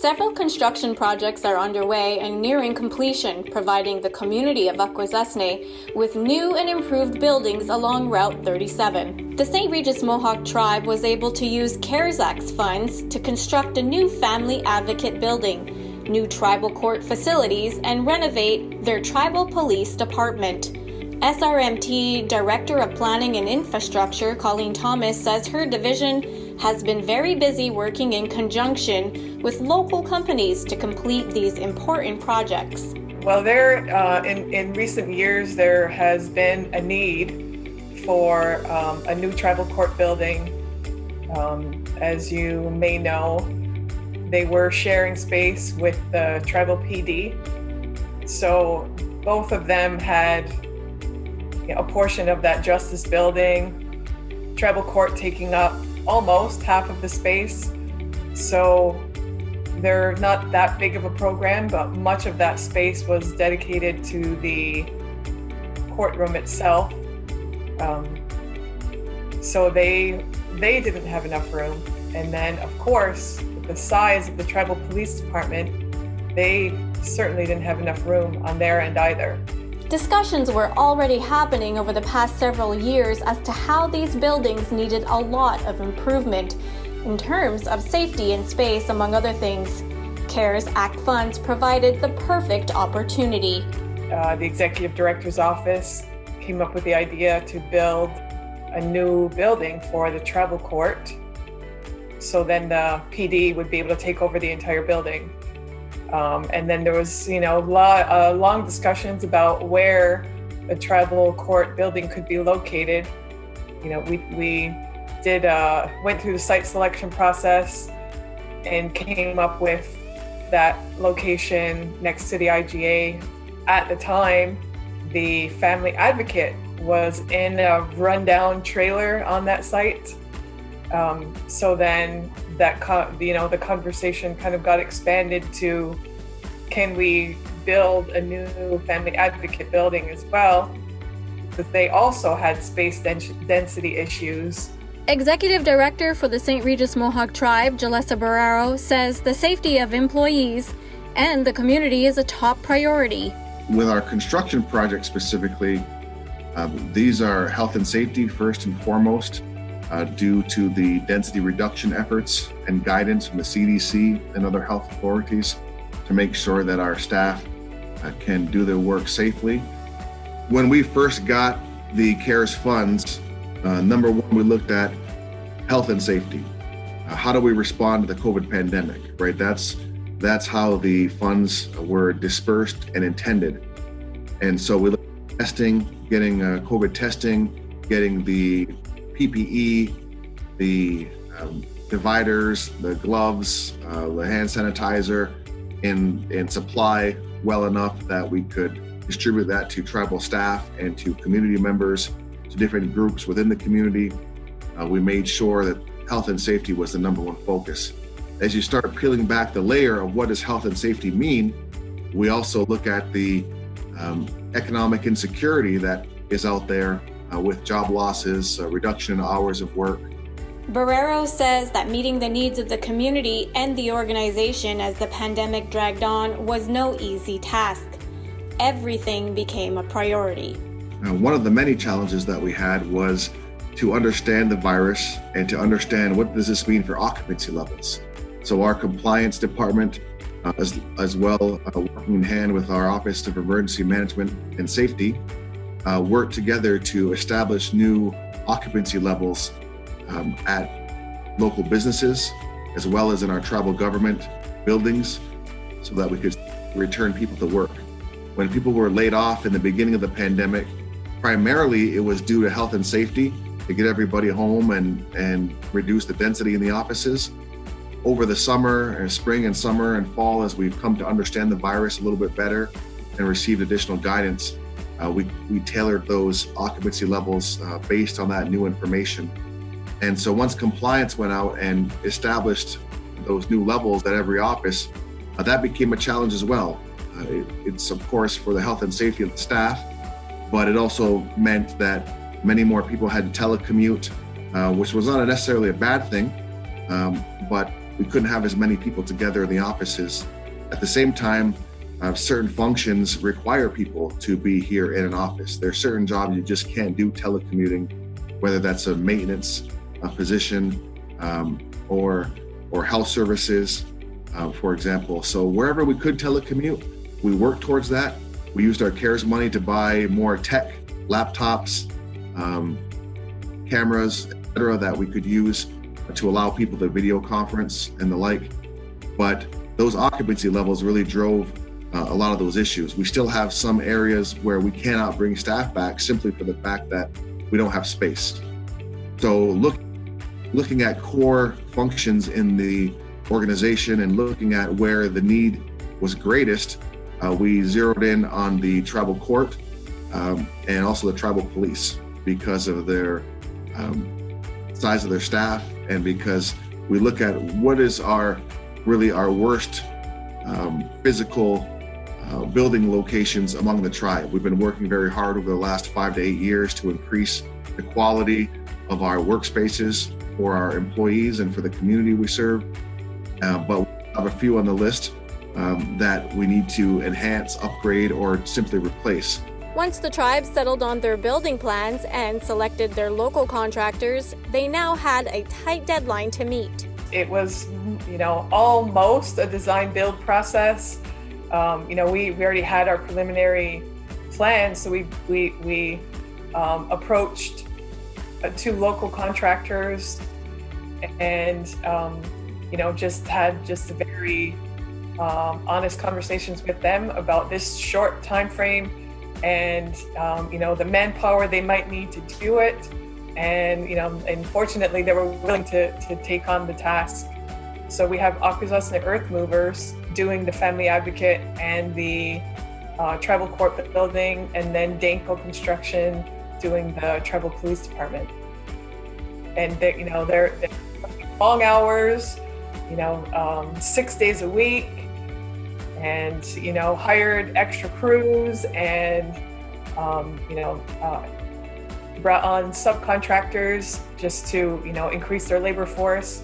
Several construction projects are underway and nearing completion, providing the community of Akwesasne with new and improved buildings along Route 37. The Saint Regis Mohawk Tribe was able to use CARES Act funds to construct a new family advocate building, new tribal court facilities, and renovate their tribal police department. SRMT Director of Planning and Infrastructure, Colleen Thomas, says her division has been very busy working in conjunction with local companies to complete these important projects. Well, in recent years, there has been a need for a new tribal court building. As you may know, they were sharing space with the tribal PD. So both of them had a portion of that justice building, tribal court taking up almost half of the space. So they're not that big of a program, but much of that space was dedicated to the courtroom itself. So they didn't have enough room. And then, of course, with the size of the tribal police department, they certainly didn't have enough room on their end either. Discussions were already happening over the past several years as to how these buildings needed a lot of improvement in terms of safety and space, among other things. CARES Act funds provided the perfect opportunity. The executive director's office came up with the idea to build a new building for the tribal court. So then the PD would be able to take over the entire building. And then there was, long discussions about where a tribal court building could be located. We went through the site selection process and came up with that location next to the IGA. At the time, the family advocate was in a rundown trailer on that site. So then the conversation kind of got expanded to, can we build a new family advocate building as well? Because they also had space density issues. Executive Director for the Saint Regis Mohawk Tribe, Jalessa Barrero, says the safety of employees and the community is a top priority. With our construction project specifically, these are health and safety first and foremost. Due to the density reduction efforts and guidance from the CDC and other health authorities to make sure that our staff can do their work safely. When we first got the CARES funds, number one, we looked at health and safety. How do we respond to the COVID pandemic, right? That's how the funds were dispersed and intended. And so we looked at testing, getting COVID testing, getting the PPE, the dividers, the gloves, the hand sanitizer in supply well enough that we could distribute that to tribal staff and to community members, to different groups within the community. We made sure that health and safety was the number one focus. As you start peeling back the layer of what does health and safety mean, we also look at the economic insecurity that is out there with job losses, reduction in hours of work. Barrero says that meeting the needs of the community and the organization as the pandemic dragged on was no easy task. Everything became a priority. One of the many challenges that we had was to understand the virus and to understand what does this mean for occupancy levels. So our compliance department, as well working in hand with our Office of Emergency Management and Safety, work together to establish new occupancy levels at local businesses, as well as in our tribal government buildings, so that we could return people to work. When people were laid off in the beginning of the pandemic, primarily it was due to health and safety, to get everybody home and reduce the density in the offices. Over the summer, spring and summer and fall, as we've come to understand the virus a little bit better and received additional guidance, we tailored those occupancy levels based on that new information. And so once compliance went out and established those new levels at every office, that became a challenge as well. It's of course for the health and safety of the staff, but it also meant that many more people had to telecommute, which was not necessarily a bad thing, but we couldn't have as many people together in the offices. At the same time, certain functions require people to be here in an office. There are certain jobs you just can't do telecommuting, whether that's a maintenance position or health services, for example. So wherever we could telecommute, we worked towards that. We used our CARES money to buy more tech, laptops, cameras, etc., that we could use to allow people to video conference and the like. But those occupancy levels really drove a lot of those issues. We still have some areas where we cannot bring staff back simply for the fact that we don't have space. So looking at core functions in the organization and looking at where the need was greatest, we zeroed in on the tribal court and also the tribal police because of their size of their staff, and because we look at what is our worst physical building locations among the tribe. We've been working very hard over the last 5 to 8 years to increase the quality of our workspaces for our employees and for the community we serve. But we have a few on the list that we need to enhance, upgrade, or simply replace. Once the tribe settled on their building plans and selected their local contractors, they now had a tight deadline to meet. It was, almost a design build process. We already had our preliminary plans, so we approached 2 local contractors and just had a very honest conversations with them about this short time frame and the manpower they might need to do it, and fortunately they were willing to take on the task. So we have Akwesasne earth movers doing the family advocate and the tribal court building, and then Danko Construction doing the tribal police department. And they're long hours, 6 days a week, and hired extra crews and brought on subcontractors just to increase their labor force.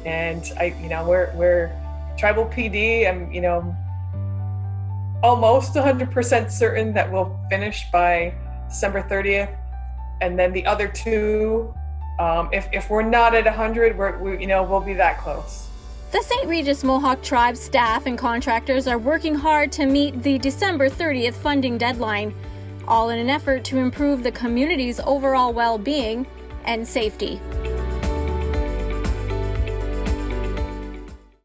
And we're tribal PD. I'm almost 100% certain that we'll finish by December 30th, and then the other 2, if we're not at 100, we'll be that close. The Saint Regis Mohawk Tribe staff and contractors are working hard to meet the December 30th funding deadline, all in an effort to improve the community's overall well-being and safety.